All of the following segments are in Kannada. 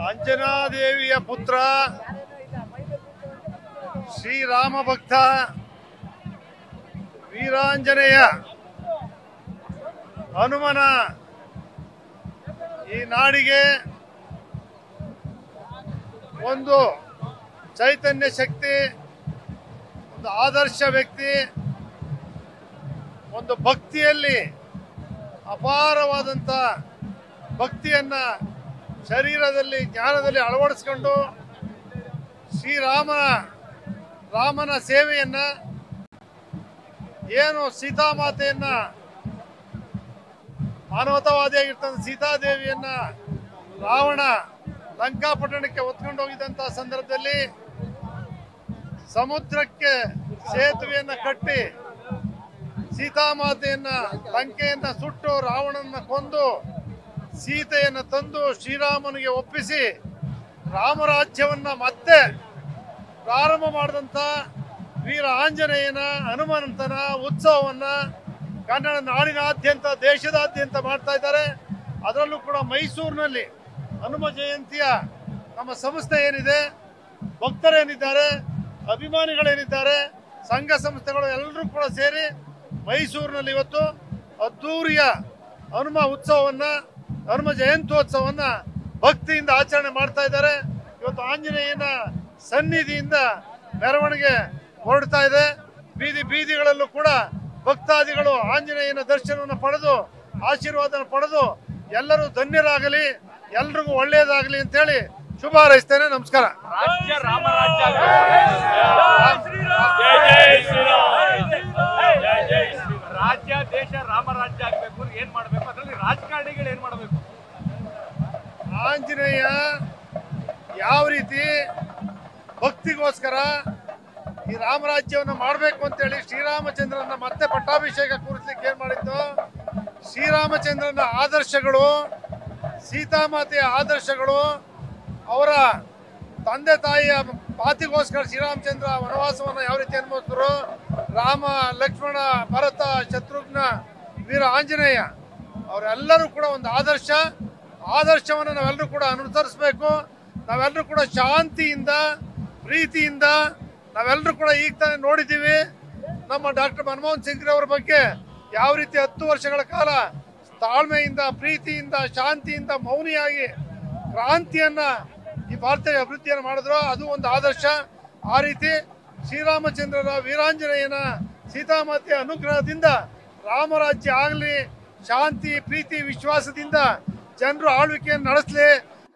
ಅಂಜನಾದೇವಿಯ ಪುತ್ರ ಶ್ರೀರಾಮ ಭಕ್ತ ವೀರಾಂಜನೇಯ ಹನುಮನ ಈ ನಾಡಿಗೆ ಒಂದು ಚೈತನ್ಯ ಶಕ್ತಿ, ಒಂದು ಆದರ್ಶ ವ್ಯಕ್ತಿ, ಒಂದು ಭಕ್ತಿಯಲ್ಲಿ ಅಪಾರವಾದಂಥ ಭಕ್ತಿಯನ್ನ ಶರೀರದಲ್ಲಿ ಜ್ಞಾನದಲ್ಲಿ ಅಳವಡಿಸ್ಕೊಂಡು ರಾಮನ ಸೇವೆಯನ್ನ, ಏನು ಸೀತಾಮಾತೆಯನ್ನ ಮಾನವತಾವಾದಿಯಾಗಿರ್ತಂಥ ಸೀತಾದೇವಿಯನ್ನ ರಾವಣ ಲಂಕಾಪಟ್ಟಣಕ್ಕೆ ಹೊತ್ಕೊಂಡು ಹೋಗಿದ್ದಂಥ ಸಂದರ್ಭದಲ್ಲಿ ಸಮುದ್ರಕ್ಕೆ ಸೇತುವೆಯನ್ನ ಕಟ್ಟಿ ಸೀತಾಮಾತೆಯನ್ನ ಲಂಕೆಯನ್ನ ಸುಟ್ಟು ರಾವಣನ ಕೊಂದು ಸೀತೆಯನ್ನು ತಂದು ಶ್ರೀರಾಮನಿಗೆ ಒಪ್ಪಿಸಿ ರಾಮರಾಜ್ಯವನ್ನ ಮತ್ತೆ ಪ್ರಾರಂಭ ಮಾಡಿದಂಥ ವೀರ ಆಂಜನೇಯನ ಹನುಮಂತನ ಉತ್ಸವವನ್ನ ಕನ್ನಡ ನಾಡಿನಾದ್ಯಂತ ದೇಶದಾದ್ಯಂತ ಮಾಡ್ತಾ ಇದ್ದಾರೆ. ಅದರಲ್ಲೂ ಕೂಡ ಮೈಸೂರಿನಲ್ಲಿ ಹನುಮ ಜಯಂತಿಯ ನಮ್ಮ ಸಂಸ್ಥೆ ಏನಿದೆ, ಭಕ್ತರೇನಿದ್ದಾರೆ, ಅಭಿಮಾನಿಗಳೇನಿದ್ದಾರೆ, ಸಂಘ ಸಂಸ್ಥೆಗಳು ಎಲ್ಲರೂ ಕೂಡ ಸೇರಿ ಮೈಸೂರಿನಲ್ಲಿ ಇವತ್ತು ಅದ್ದೂರಿಯ ಹನುಮ ಉತ್ಸವವನ್ನ, ಹನುಮ ಜಯಂತ್ಯೋತ್ಸವವನ್ನ ಭಕ್ತಿಯಿಂದ ಆಚರಣೆ ಮಾಡ್ತಾ ಇದ್ದಾರೆ. ಇವತ್ತು ಆಂಜನೇಯನ ಸನ್ನಿಧಿಯಿಂದ ಮೆರವಣಿಗೆ ಹೊರಡ್ತಾ ಇದೆ. ಬೀದಿ ಬೀದಿಗಳಲ್ಲೂ ಕೂಡ ಭಕ್ತಾದಿಗಳು ಆಂಜನೇಯನ ದರ್ಶನವನ್ನು ಪಡೆದು ಆಶೀರ್ವಾದ ಪಡೆದು ಎಲ್ಲರೂ ಧನ್ಯರಾಗಲಿ, ಎಲ್ರಿಗೂ ಒಳ್ಳೆಯದಾಗಲಿ ಅಂತೇಳಿ ಶುಭ ಹಾರೈಸ್ತೇನೆ. ನಮಸ್ಕಾರ. ರಾಜ್ಯ ದೇಶ ರಾಮರಾಜ್ಯ ಆಗಬೇಕು, ಏನ್ ಮಾಡಬೇಕು? ಅದರಲ್ಲಿ ರಾಜಕಾರಣಿಗಳು ಏನ್ ಮಾಡಬೇಕು? ಆಂಜನೇಯ ಯಾವ ರೀತಿ ಭಕ್ತಿಗೋಸ್ಕರ ಈ ರಾಮರಾಜ್ಯವನ್ನು ಮಾಡಬೇಕು ಅಂತೇಳಿ ಶ್ರೀರಾಮಚಂದ್ರನ ಮತ್ತೆ ಪಟ್ಟಾಭಿಷೇಕ ಕೂರಿಸ್ಲಿಕ್ಕೆ ಏನ್ ಮಾಡಿದ್ದು, ಶ್ರೀರಾಮಚಂದ್ರನ ಆದರ್ಶಗಳು, ಸೀತಾಮಾತೆಯ ಆದರ್ಶಗಳು, ಅವರ ತಂದೆ ತಾಯಿಯ ಮಾತಿಗೋಸ್ಕರ ಶ್ರೀರಾಮಚಂದ್ರ ವನವಾಸವನ್ನು ಯಾವ ರೀತಿ ಅನುಭವಿಸಿದ್ರು, ರಾಮ, ಲಕ್ಷ್ಮಣ, ಭರತ, ಶತ್ರುಘ್ನ, ವೀರ ಆಂಜನೇಯ ಅವರೆಲ್ಲರೂ ಕೂಡ ಒಂದು ಆದರ್ಶವನ್ನು ನಾವೆಲ್ಲರೂ ಕೂಡ ಅನುಸರಿಸಬೇಕು. ನಾವೆಲ್ಲರೂ ಕೂಡ ಶಾಂತಿಯಿಂದ, ಪ್ರೀತಿಯಿಂದ, ನಾವೆಲ್ಲರೂ ಕೂಡ ಈಗ ತಾನೇ ನೋಡಿದ್ದೀವಿ ನಮ್ಮ ಡಾಕ್ಟರ್ ಮನಮೋಹನ್ ಸಿಂಗ್ ಅವರ ಬಗ್ಗೆ ಯಾವ ರೀತಿ 10 ವರ್ಷಗಳ ಕಾಲ ತಾಳ್ಮೆಯಿಂದ, ಪ್ರೀತಿಯಿಂದ, ಶಾಂತಿಯಿಂದ, ಮೌನಿಯಾಗಿ ಕ್ರಾಂತಿಯನ್ನ ಈ ಭಾರತೀಯ ಅಭಿವೃದ್ಧಿಯನ್ನು ಮಾಡಿದ್ರು. ಅದು ಒಂದು ಆದರ್ಶ. ಆ ರೀತಿ ಶ್ರೀರಾಮಚಂದ್ರರ, ವೀರಾಂಜನೇಯನ, ಸೀತಾಮಾತೆಯ ಅನುಗ್ರಹದಿಂದ ರಾಮರಾಜ್ಯ ಆಗಲಿ, ಶಾಂತಿ, ಪ್ರೀತಿ, ವಿಶ್ವಾಸದಿಂದ ಜನರು ಆಳ್ವಿಕೆಯನ್ನು ನಡೆಸಲಿ,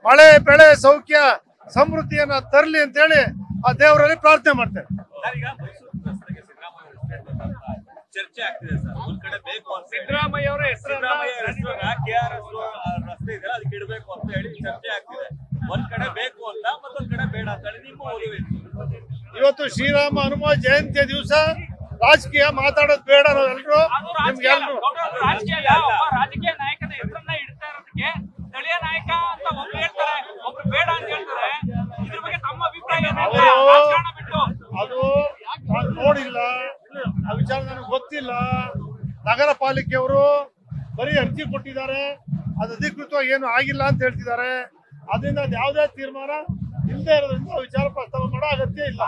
ಮಳೆ ಬೆಳೆ ಸೌಖ್ಯ ಸಮೃದ್ಧಿಯನ್ನ ತರಲಿ ಅಂತೇಳಿ ಆ ದೇವರಲ್ಲಿ ಪ್ರಾರ್ಥನೆ ಮಾಡ್ತೇನೆ. ಚರ್ಚೆ ಆಗ್ತಿದೆ ಸರ್, ಒಂದ್ ಕಡೆ ಬೇಕು ಅಂತ ಸಿದ್ದರಾಮಯ್ಯ ಅವರ ಹೆಸರನ್ನ KRS ರಸ್ತೆ ಇದೆ ಅದಕ್ಕೆ ಇಡಬೇಕು ಅಂತ ಹೇಳಿ ಚರ್ಚೆ ಆಗ್ತಿದೆ. ಒಂದ್ ಕಡೆ ಬೇಕು ಅಂತ, ಮತ್ತೊಂದ್ ಕಡೆ ಬೇಡ ಅಂತ ಹೇಳಿ ನಿಮ್ಮ ಒಲವು. ಇವತ್ತು ಶ್ರೀರಾಮ ಹನುಮ ಜಯಂತಿಯ ದಿವಸ ರಾಜಕೀಯ ಮಾತಾಡೋದು ಬೇಡ. ನಾವೆಲ್ಲರೂ ರಾಜಕೀಯ ನಾಯಕನ ಹೆಸರನ್ನ ಇಡ್ತಾ ಇರೋದಕ್ಕೆ ಸ್ಥಳೀಯ ನಾಯಕ ಅಂತ ಒಬ್ರು ಹೇಳ್ತಾರೆ, ಒಬ್ರು ಬೇಡ ಅಂತ ಹೇಳ್ತಾರೆ. ಇದ್ರ ಬಗ್ಗೆ ತಮ್ಮ ಅಭಿಪ್ರಾಯ ಅದು ನಾನು ನೋಡಿಲ್ಲ, ಆ ವಿಚಾರ ನನಗೆ ಗೊತ್ತಿಲ್ಲ. ನಗರ ಪಾಲಿಕೆಯವರು ಬರೀ ಅರ್ಜಿ ಕೊಟ್ಟಿದ್ದಾರೆ, ಅದು ಅಧಿಕೃತವಾಗಿ ಏನು ಆಗಿಲ್ಲ ಅಂತ ಹೇಳ್ತಿದ್ದಾರೆ. ಅದರಿಂದ ಯಾವುದೇ ತೀರ್ಮಾನ ಇಲ್ಲದೆ ಇರೋದ್ರಿಂದ ವಿಚಾರ ಪ್ರಸ್ತಾವ ಮಾಡೋ ಅಗತ್ಯ ಇಲ್ಲ.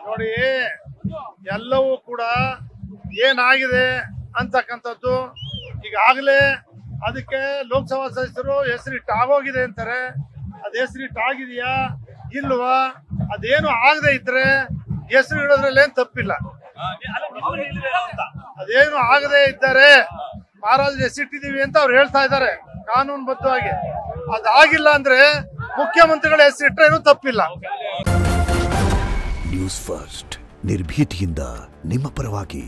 ನೋಡಿ, ಎಲ್ಲವೂ ಕೂಡ ಏನಾಗಿದೆ ಅಂತಕ್ಕಂಥದ್ದು ಈಗಾಗಲೇ ಅದಕ್ಕೆ ಲೋಕಸಭಾ ಸದಸ್ಯರು ಹೆಸರಿಟ್ಟು ಆಗೋಗಿದೆ ಅಂತಾರೆ. ಅದು ಹೆಸರಿಟ್ಟು ಆಗಿದೆಯಾ ಇಲ್ವಾ, ಅದೇನು ಆಗದೆ ಇದ್ರೆ ಹೆಸರು ಇಡೋದ್ರಲ್ಲಿ ಏನ್ ತಪ್ಪಿಲ್ಲ. ಅದೇನು ಆಗದೆ ಇದ್ದಾರೆ ಮಹಾರಾಜ್ ಹೆಸರಿಟ್ಟಿದೀವಿ ಅಂತ ಅವ್ರು ಹೇಳ್ತಾ ಇದ್ದಾರೆ ಕಾನೂನುಬದ್ಧವಾಗಿ. ಅದಾಗಿಲ್ಲ ಅಂದ್ರೆ ಮುಖ್ಯಮಂತ್ರಿಗಳ ಹೆಸರಿಟ್ರೆ ಏನು ತಪ್ಪಿಲ್ಲ. ನ್ಯೂಸ್ ಫಸ್ಟ್ ನಿರ್ಭೀತಿಯಿಂದ ನಿಮ್ಮ ಪರವಾಗಿ.